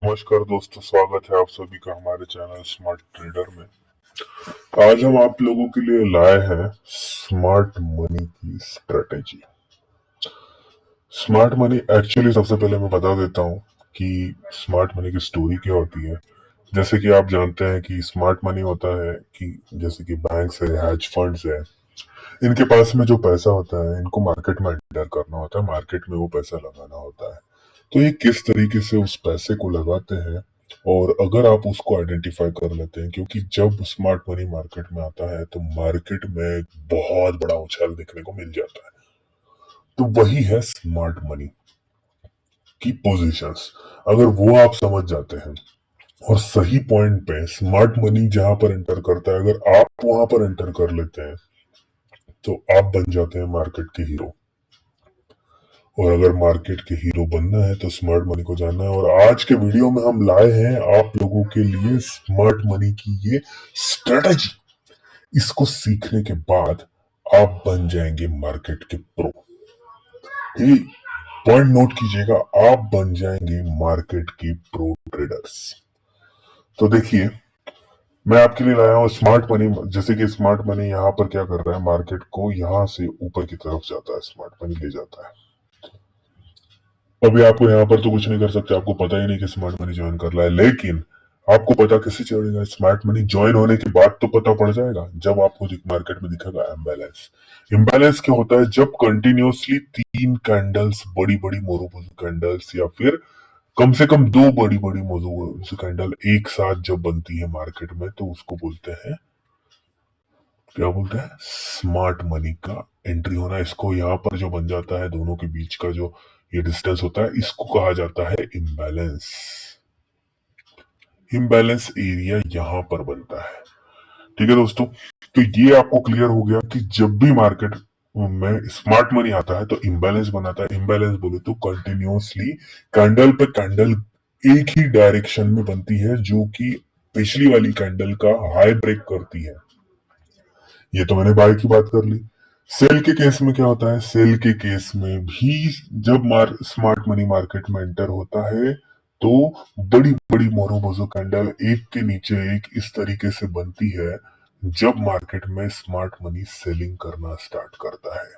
नमस्कार दोस्तों, स्वागत है आप सभी का हमारे चैनल स्मार्ट ट्रेडर में। आज हम आप लोगों के लिए लाए हैं स्मार्ट मनी की स्ट्रेटेजी। स्मार्ट मनी एक्चुअली सबसे पहले मैं बता देता हूँ कि स्मार्ट मनी की स्टोरी क्या होती है। जैसे कि आप जानते हैं कि स्मार्ट मनी होता है कि जैसे कि बैंक्स है, हैज फंड्स है, इनके पास में जो पैसा होता है इनको मार्केट में एंटर करना होता है, मार्केट में वो पैसा लगाना होता है। तो ये किस तरीके से उस पैसे को लगाते हैं, और अगर आप उसको आइडेंटिफाई कर लेते हैं, क्योंकि जब स्मार्ट मनी मार्केट में आता है तो मार्केट में बहुत बड़ा उछाल देखने को मिल जाता है। तो वही है स्मार्ट मनी की पोजीशंस। अगर वो आप समझ जाते हैं और सही पॉइंट पे स्मार्ट मनी जहां पर एंटर करता है, अगर आप वहां पर एंटर कर लेते हैं तो आप बन जाते हैं मार्केट के हीरो। और अगर मार्केट के हीरो बनना है तो स्मार्ट मनी को जानना है। और आज के वीडियो में हम लाए हैं आप लोगों के लिए स्मार्ट मनी की ये स्ट्रेटजी। इसको सीखने के बाद आप बन जाएंगे मार्केट के प्रो। ये पॉइंट नोट कीजिएगा, आप बन जाएंगे मार्केट के प्रो ट्रेडर्स। तो देखिए, मैं आपके लिए लाया हूँ स्मार्ट मनी। जैसे कि स्मार्ट मनी यहाँ पर क्या कर रहा है, मार्केट को यहाँ से ऊपर की तरफ जाता है, स्मार्ट मनी ले जाता है। अभी आपको यहाँ पर तो कुछ नहीं कर सकते, आपको पता ही नहीं कि स्मार्ट मनी ज्वाइन कर रहा है, लेकिन आपको पता कैसे चलेगा? स्मार्ट मनी ज्वाइन होने के बाद तो पता पड़ जाएगा, जब आपको मार्केट में दिखेगा इम्बैलेंस। इम्बैलेंस क्या होता है? जब कंटिन्यूअसली तीन कैंडल्स, बड़ी बड़ी मोरोपोजो कैंडल्स, या फिर कम से कम दो बड़ी बड़ी मोरोपोजो कैंडल एक साथ जब बनती है मार्केट में, तो उसको बोलते हैं, क्या बोलते हैं? स्मार्ट मनी का एंट्री होना। इसको यहाँ पर जो बन जाता है, दोनों के बीच का जो ये डिस्टेंस होता है, इसको कहा जाता है इम्बैलेंस। इम्बैलेंस एरिया यहाँ पर बनता है। ठीक है दोस्तों, तो ये आपको क्लियर हो गया कि जब भी मार्केट में स्मार्ट मनी आता है तो इम्बैलेंस बनाता है। इम्बैलेंस बोले तो कंटिन्यूअसली कैंडल पे कैंडल एक ही डायरेक्शन में बनती है, जो कि पिछली वाली कैंडल का हाई ब्रेक करती है। ये तो मैंने बाय की बात कर ली। सेल के केस में क्या होता है? सेल के केस में भी जब स्मार्ट मनी मार्केट में एंटर होता है तो बड़ी बड़ी मोरोबोजो कैंडल एक के नीचे एक इस तरीके से बनती है, जब मार्केट में स्मार्ट मनी सेलिंग करना स्टार्ट करता है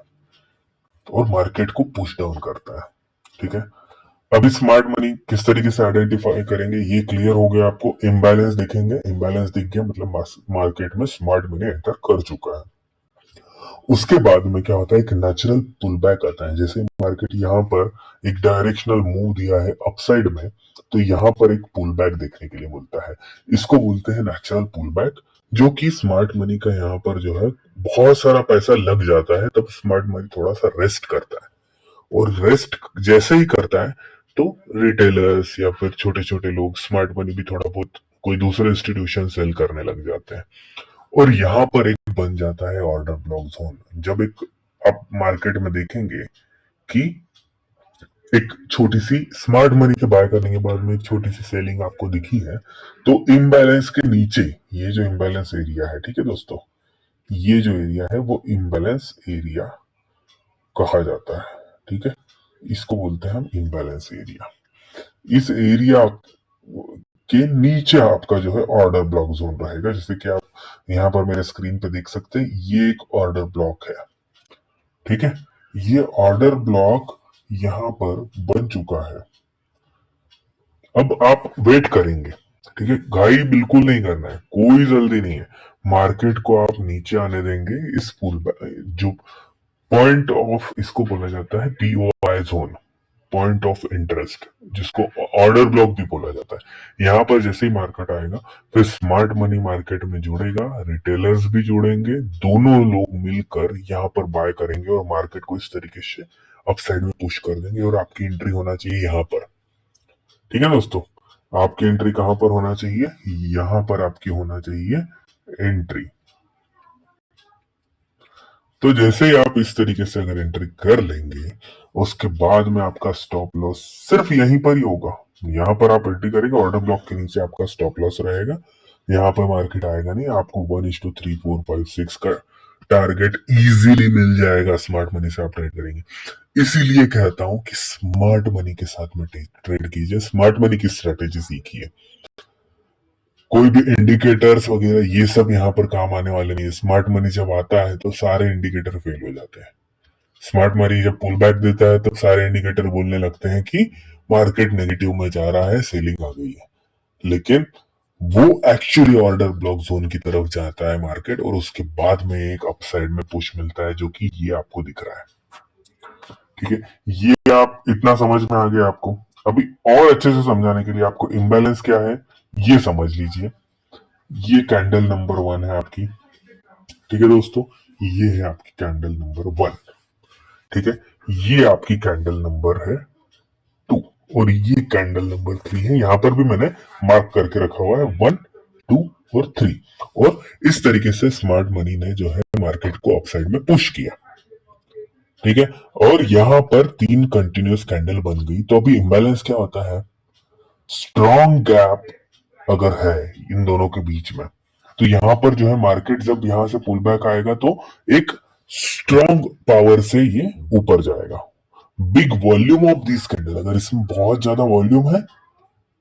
और मार्केट को पुश डाउन करता है। ठीक है, अभी स्मार्ट मनी किस तरीके से आइडेंटिफाई करेंगे ये क्लियर हो गया आपको। इम्बैलेंस देखेंगे, इम्बैलेंस दिख गया मतलब मार्केट में स्मार्ट मनी एंटर कर चुका है। उसके बाद में क्या होता है, एक नेचुरल पुल बैक आता है। जैसे मार्केट यहाँ पर एक डायरेक्शनल मूव दिया है अपसाइड में, तो यहाँ पर एक पुल बैक देखने के लिए मिलता है। इसको बोलते हैं नेचुरल पुल बैक, जो कि स्मार्ट मनी का यहाँ पर जो है बहुत सारा पैसा लग जाता है, तब स्मार्ट मनी थोड़ा सा रेस्ट करता है। और रेस्ट जैसे ही करता है तो रिटेलर्स या फिर छोटे छोटे लोग, स्मार्ट मनी भी थोड़ा बहुत कोई दूसरे इंस्टीट्यूशन सेल करने लग जाते हैं। और यहाँ पर एक बन जाता है ऑर्डर ब्लॉक जोन। जब एक आप मार्केट में देखेंगे कि एक छोटी सी स्मार्ट मनी के बाय करने के बाद में एक छोटी सी सेलिंग आपको दिखी है, तो इम्बैलेंस के नीचे ये जो इम्बैलेंस एरिया है, ठीक है दोस्तों, ये जो एरिया है वो इम्बैलेंस एरिया कहा जाता है। ठीक है, इसको बोलते हैं हम इम्बैलेंस एरिया। इस एरिया के नीचे आपका जो है ऑर्डर ब्लॉक जोन रहेगा। जैसे कि आप यहाँ पर मेरे स्क्रीन पे देख सकते हैं, ये एक ऑर्डर ब्लॉक है। ठीक है, ये ऑर्डर ब्लॉक यहाँ पर बन चुका है। अब आप वेट करेंगे। ठीक है, घाई बिल्कुल नहीं करना है, कोई जल्दी नहीं है। मार्केट को आप नीचे आने देंगे। इस पुल जो पॉइंट ऑफ, इसको बोला जाता है POI zone, point of interest, जिसको ऑर्डर ब्लॉक भी बोला जाता है। यहाँ पर जैसे ही मार्केट आएगा, फिर स्मार्ट मनी मार्केट में जुड़ेगा, रिटेलर्स भी जुड़ेंगे, दोनों लोग मिलकर यहाँ पर बाय करेंगे और मार्केट को इस तरीके से अपसाइड में पुश कर देंगे। और आपकी एंट्री होना चाहिए यहाँ पर। ठीक है दोस्तों, आपकी एंट्री कहां पर होना चाहिए? यहां पर आपकी होना चाहिए एंट्री। तो जैसे ही आप इस तरीके से अगर एंट्री कर लेंगे, उसके बाद में आपका स्टॉप लॉस सिर्फ यहीं पर ही होगा। यहाँ पर आप एंट्री करेंगे, ऑर्डर ब्लॉक के नीचे आपका स्टॉप लॉस रहेगा। यहाँ पर मार्केट आएगा नहीं, आपको 1:3, 4, 5, 6 का टारगेट इजीली मिल जाएगा। स्मार्ट मनी से आप ट्रेड करेंगे। इसीलिए कहता हूं कि स्मार्ट मनी के साथ में ट्रेड कीजिए, स्मार्ट मनी की स्ट्रेटेजी सीखिए। कोई भी इंडिकेटर्स वगैरह ये सब यहाँ पर काम आने वाले नहीं है। स्मार्ट मनी जब आता है तो सारे इंडिकेटर फेल हो जाते हैं। स्मार्ट मनी जब पुल बैक देता है तो सारे इंडिकेटर बोलने लगते हैं कि मार्केट नेगेटिव में जा रहा है, सेलिंग आ गई है। लेकिन वो एक्चुअली ऑर्डर ब्लॉक जोन की तरफ जाता है मार्केट, और उसके बाद में एक अपसाइड में पुश मिलता है, जो कि ये आपको दिख रहा है। ठीक है, ये आप इतना समझ में आ गया आपको। अभी और अच्छे से समझाने के लिए आपको इम्बैलेंस क्या है ये समझ लीजिए। ये कैंडल नंबर 1 है आपकी। ठीक है दोस्तों, ये है आपकी कैंडल नंबर 1। ठीक है, ये आपकी कैंडल नंबर है 2, और ये कैंडल नंबर 3 है। यहां पर भी मैंने मार्क करके रखा हुआ है 1, 2 और 3। और इस तरीके से स्मार्ट मनी ने जो है मार्केट को अपसाइड में पुश किया। ठीक है, और यहां पर 3 कंटिन्यूस कैंडल बन गई। तो अभी इंबैलेंस क्या होता है, स्ट्रॉन्ग गैप अगर है इन दोनों के बीच में, तो यहां पर जो है मार्केट जब यहां से पुल बैक आएगा तो एक स्ट्रॉन्ग पावर से ये ऊपर जाएगा। Big volume of this candle, अगर इसमें बहुत ज्यादा वॉल्यूम है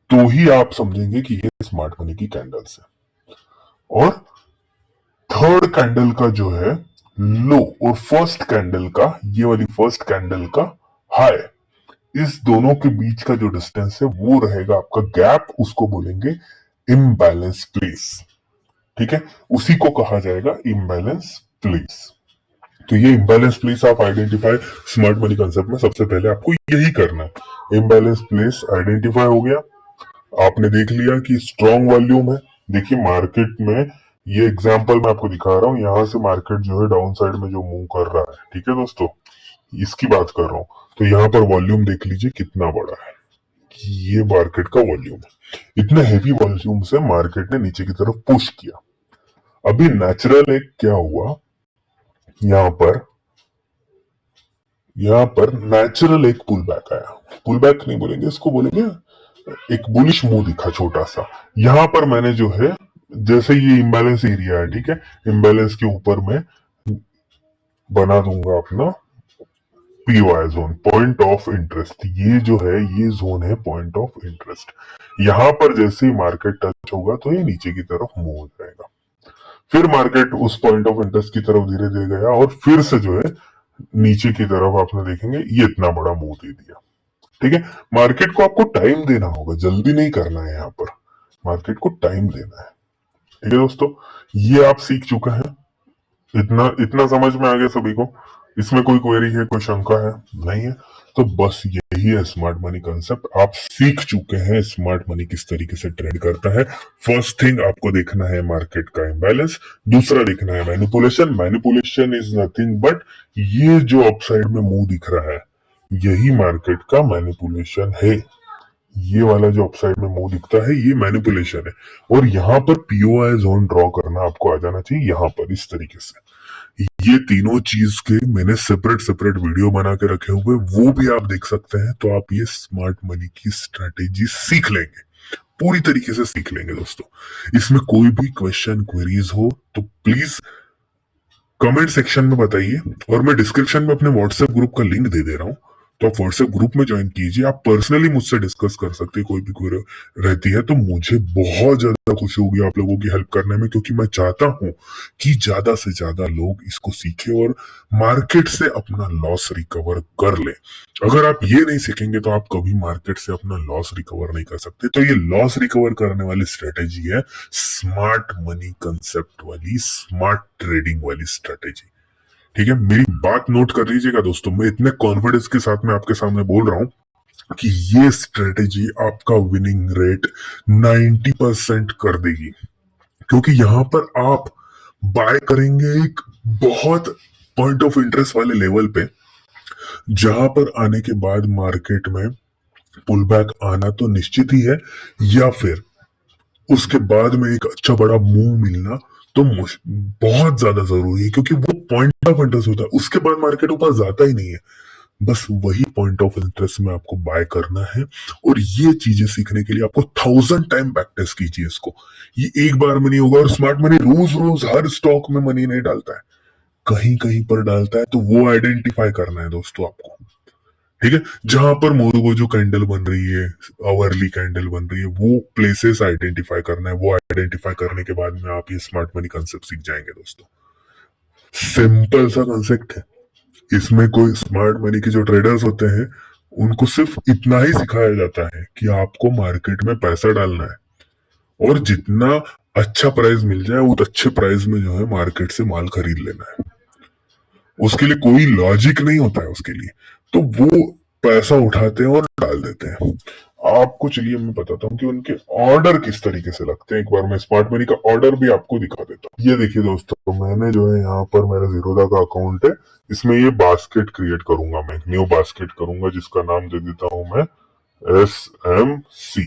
तो ही आप समझेंगे कि ये स्मार्ट मनी की कैंडल्स है। और थर्ड कैंडल का जो है लो और फर्स्ट कैंडल का, ये वाली फर्स्ट कैंडल का हाई, इस दोनों के बीच का जो डिस्टेंस है वो रहेगा आपका गैप, उसको बोलेंगे इम्बैलेंस प्लेस। ठीक है, उसी को कहा जाएगा इम्बैलेंस प्लेस। तो ये इम्बैलेंस प्लेस आप आइडेंटिफाई स्मार्ट मनी कंसेप्ट में सबसे पहले आपको यही करना है। इम्बैलेंस प्लेस आइडेंटिफाई हो गया, आपने देख लिया कि स्ट्रॉन्ग वॉल्यूम है। देखिए मार्केट में, ये एग्जांपल मैं आपको दिखा रहा हूं, यहां से मार्केट जो है डाउन साइड में जो मूव कर रहा है, ठीक है दोस्तों, इसकी बात कर रहा हूं। तो यहाँ पर वॉल्यूम देख लीजिए कितना बड़ा है, ये मार्केट का वॉल्यूम है। इतने हेवी वॉल्यूम से मार्केट ने नीचे की तरफ पुश किया। अभी नेचुरल एक क्या हुआ, यहाँ पर नेचुरल एक पुल बैक आया। पुल बैक नहीं बोलेंगे इसको, बोलेंगे एक बुलिश मूव दिखा छोटा सा। यहां पर मैंने जो है, जैसे ये इम्बैलेंस एरिया है, ठीक है, इम्बैलेंस के ऊपर मैं बना दूंगा अपना POI zone, point of interest. ये जो है ये जोन है पॉइंट ऑफ इंटरेस्ट। यहां पर जैसे ही मार्केट टच होगा तो ये नीचे की तरफ मूव हो जाएगा। फिर मार्केट उस पॉइंट ऑफ इंटरेस्ट की तरफ धीरे धीरे गया और फिर से जो है नीचे की तरफ आपने देखेंगे ये इतना बड़ा मूव दे दिया। ठीक है, मार्केट को आपको टाइम देना होगा, जल्दी नहीं करना है। यहाँ पर मार्केट को टाइम देना है। ठीक है दोस्तों, ये आप सीख चुके हैं। इतना इतना समझ में आ गया सभी को? इसमें कोई क्वेरी है, कोई शंका है? नहीं है तो बस यही है स्मार्ट मनी कंसेप्ट। आप सीख चुके हैं स्मार्ट मनी किस तरीके से ट्रेड करता है। फर्स्ट थिंग आपको देखना है मार्केट का इम्बैलेंस, दूसरा देखना है manipulation. Manipulation is nothing but ये जो अपसाइड में मूव दिख रहा है यही मार्केट का मैनिपुलेशन है। ये वाला जो अपसाइड में मूव दिखता है ये मैनिपुलेशन है। और यहाँ पर पीओआई जोन ड्रॉ करना आपको आ जाना चाहिए, यहाँ पर इस तरीके से। ये तीनों चीज के मैंने सेपरेट सेपरेट वीडियो बना के रखे हुए, वो भी आप देख सकते हैं। तो आप ये स्मार्ट मनी की स्ट्रेटेजी सीख लेंगे, पूरी तरीके से सीख लेंगे दोस्तों। इसमें कोई भी क्वेश्चन क्वेरीज हो तो प्लीज कमेंट सेक्शन में बताइए, और मैं डिस्क्रिप्शन में अपने व्हाट्सएप ग्रुप का लिंक दे दे रहा हूँ, तो आप व्हाट्सएप ग्रुप में ज्वाइन कीजिए। आप पर्सनली मुझसे डिस्कस कर सकते हैं, कोई भी क्वेरी रहती है तो। मुझे बहुत ज्यादा खुशी होगी आप लोगों की हेल्प करने में, क्योंकि मैं चाहता हूं कि ज्यादा से ज्यादा लोग इसको सीखें और मार्केट से अपना लॉस रिकवर कर ले। अगर आप ये नहीं सीखेंगे तो आप कभी मार्केट से अपना लॉस रिकवर नहीं कर सकते। तो ये लॉस रिकवर करने वाली स्ट्रेटेजी है स्मार्ट मनी कंसेप्ट वाली, स्मार्ट ट्रेडिंग वाली स्ट्रेटेजी। ठीक है, मेरी बात नोट कर लीजिएगा दोस्तों। मैं इतने कॉन्फिडेंस के साथ में आपके सामने बोल रहा हूं कि ये स्ट्रेटेजी आपका विनिंग रेट 90% कर देगी, क्योंकि यहां पर आप बाय करेंगे एक बहुत पॉइंट ऑफ इंटरेस्ट वाले लेवल पे, जहां पर आने के बाद मार्केट में पुल बैक आना तो निश्चित ही है, या फिर उसके बाद में एक अच्छा बड़ा मूव मिलना तो बहुत ज्यादा जरूरी है, क्योंकि वो पॉइंट ऑफ इंटरेस्ट होता है। उसके बाद मार्केट ऊपर जाता ही नहीं है, बस वही पॉइंट ऑफ इंटरेस्ट में आपको बाय करना है। और ये चीजें सीखने के लिए आपको 1000 टाइम प्रैक्टिस कीजिए इसको। ये एक बार में नहीं होगा। और स्मार्ट मनी रोज रोज हर स्टॉक में मनी नहीं डालता है, कहीं कहीं पर डालता है, तो वो आइडेंटिफाई करना है दोस्तों आपको। ठीक है, जहां पर मोरू कैंडल बन रही है, आवरली कैंडल बन रही है, वो प्लेसेस आइडेंटिफाई करना है। वो आइडेंटिफाई करने के बाद में आप ये स्मार्ट मनी कंसेप्ट सीख जाएंगे दोस्तों। सिंपल सा कंसेप्ट है। इसमें कोई स्मार्ट मनी के जो ट्रेडर्स होते हैं उनको सिर्फ इतना ही सिखाया जाता है कि आपको मार्केट में पैसा डालना है और जितना अच्छा प्राइस मिल जाए उस अच्छे प्राइस में जो है मार्केट से माल खरीद लेना है। उसके लिए कोई लॉजिक नहीं होता है उसके लिए, तो वो पैसा उठाते हैं और डाल देते हैं। आपको चलिए मैं बताता हूँ कि उनके ऑर्डर किस तरीके से लगते हैं। एक बार मैं स्मार्ट मनी का ऑर्डर भी आपको दिखा देता हूँ। ये देखिए दोस्तों, तो मैंने जो है यहाँ पर मेरा जीरोधा का अकाउंट है, इसमें ये बास्केट क्रिएट करूंगा, मैं न्यू बास्केट करूंगा जिसका नाम दे देता हूं मैं SMC।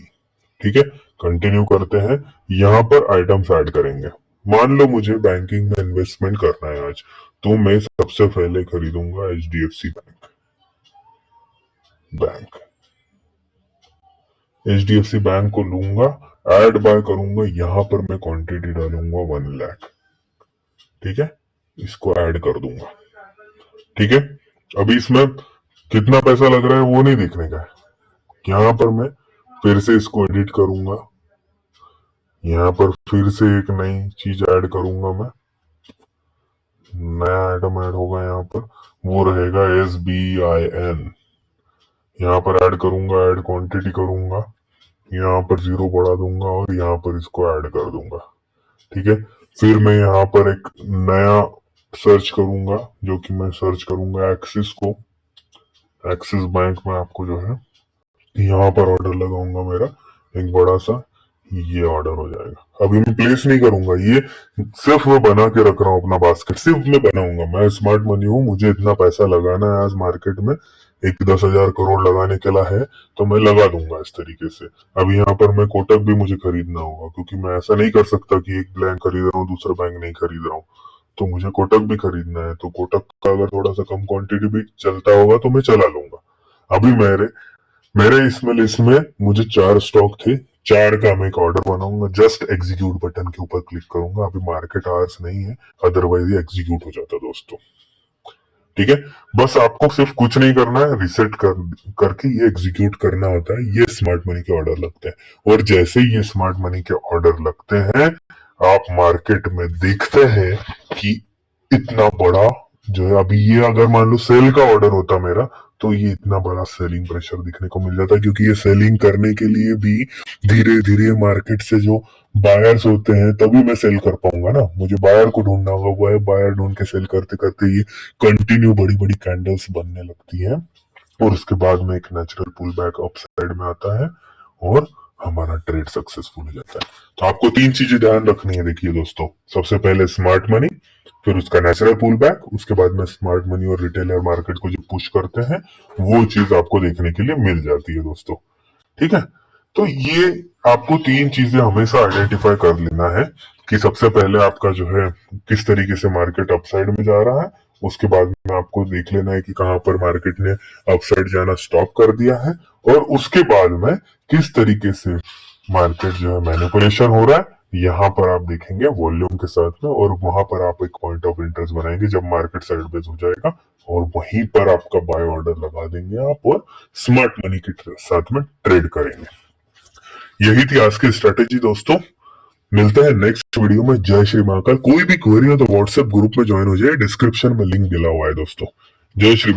ठीक है, कंटिन्यू करते हैं। यहाँ पर आइटम्स ऐड करेंगे। मान लो मुझे बैंकिंग में इन्वेस्टमेंट करना है आज, तो मैं सबसे पहले खरीदूंगा HDFC बैंक। HDFC बैंक को लूंगा, ऐड बाय करूंगा, यहाँ पर मैं क्वांटिटी डालूंगा 1 लाख। ठीक है, इसको ऐड कर दूंगा। ठीक है, अभी इसमें कितना पैसा लग रहा है वो नहीं देखने का है। यहाँ पर मैं फिर से इसको एडिट करूंगा, यहाँ पर फिर से एक नई चीज ऐड करूंगा मैं, नया आइटम ऐड होगा यहाँ पर, वो रहेगा SBIN। यहाँ पर ऐड करूंगा, ऐड क्वांटिटी करूंगा, यहाँ पर 0 बढ़ा दूंगा और यहाँ पर इसको ऐड कर दूंगा। ठीक है, फिर मैं यहाँ पर एक नया सर्च करूंगा, जो कि मैं सर्च करूंगा एक्सिस को। एक्सिस बैंक में आपको जो है यहाँ पर ऑर्डर लगाऊंगा मेरा एक बड़ा सा, ये ऑर्डर हो जाएगा। अभी मैं प्लेस नहीं करूंगा, ये सिर्फ मैं बना के रख रहा हूँ अपना बास्केट, सिर्फ मैं बनाऊंगा। मैं स्मार्ट मनी हूँ, मुझे इतना पैसा लगाना है आज मार्केट में, एक 10,000 करोड़ लगाने के लिए है, तो मैं लगा दूंगा इस तरीके से। अभी यहाँ पर मैं कोटक भी मुझे खरीदना होगा, क्योंकि मैं ऐसा नहीं कर सकता कि एक बैंक खरीद रहा हूँ दूसरा बैंक नहीं खरीद रहा हूँ, तो मुझे कोटक भी खरीदना है। तो कोटक का अगर थोड़ा सा कम क्वांटिटी भी चलता होगा तो मैं चला लूंगा। अभी मेरे मेरे इसमें लिस्ट में मुझे 4 स्टॉक थे, 4 का मैं एक ऑर्डर बनाऊंगा। जस्ट एग्जीक्यूट बटन के ऊपर क्लिक करूंगा। अभी मार्केट आवर्स नहीं है, अदरवाइज ये एग्जीक्यूट हो जाता दोस्तों। ठीक है, बस आपको सिर्फ कुछ नहीं करना है, रिसेट करके ये एग्जीक्यूट करना होता है। ये स्मार्ट मनी के ऑर्डर लगते हैं, और जैसे ही ये स्मार्ट मनी के ऑर्डर लगते हैं, आप मार्केट में देखते हैं कि इतना बड़ा जो है, अभी ये अगर मान लो सेल का ऑर्डर होता मेरा, तो ये इतना बड़ा सेलिंग प्रेशर दिखने को मिल जाता है, क्योंकि ये सेलिंग करने के लिए भी धीरे धीरे मार्केट से जो बायर्स होते हैं तभी मैं सेल कर पाऊंगा ना। मुझे बायर को ढूंढना होगा, वो है बायर ढूंढ के सेल करते करते ये कंटिन्यू बड़ी बड़ी कैंडल्स बनने लगती है, और उसके बाद में एक natural pull back up side में आता है और हमारा ट्रेड सक्सेसफुल हो जाता है। तो आपको 3 चीजें ध्यान रखनी है। देखिए दोस्तों, सबसे पहले स्मार्ट मनी, फिर उसका नेचुरल पुल बैक, उसके बाद में स्मार्ट मनी और रिटेलर मार्केट को जो पुश करते हैं, वो चीज आपको देखने के लिए मिल जाती है दोस्तों। ठीक है, तो ये आपको 3 चीजें हमेशा आइडेंटिफाई कर लेना है कि सबसे पहले आपका जो है किस तरीके से मार्केट अपसाइड में जा रहा है, उसके बाद में आपको देख लेना है कि कहां पर मार्केट ने अपसाइड जाना स्टॉप कर दिया है, और उसके बाद में किस तरीके से मार्केट जो है मैनिपुलेशन हो रहा है, यहाँ पर आप देखेंगे वॉल्यूम के साथ में, और वहां पर आप एक पॉइंट ऑफ इंटरेस्ट बनाएंगे जब मार्केट साइडवेज हो जाएगा, और वहीं पर आपका बाय ऑर्डर लगा देंगे आप, और स्मार्ट मनी के साथ में ट्रेड करेंगे। यही थी आज की स्ट्रेटेजी दोस्तों। मिलते हैं नेक्स्ट वीडियो में। जय श्री महाकाल। कोई भी क्वेरी हो तो व्हाट्सएप ग्रुप में ज्वाइन हो जाए, डिस्क्रिप्शन में लिंक मिला हुआ है दोस्तों। जय श्री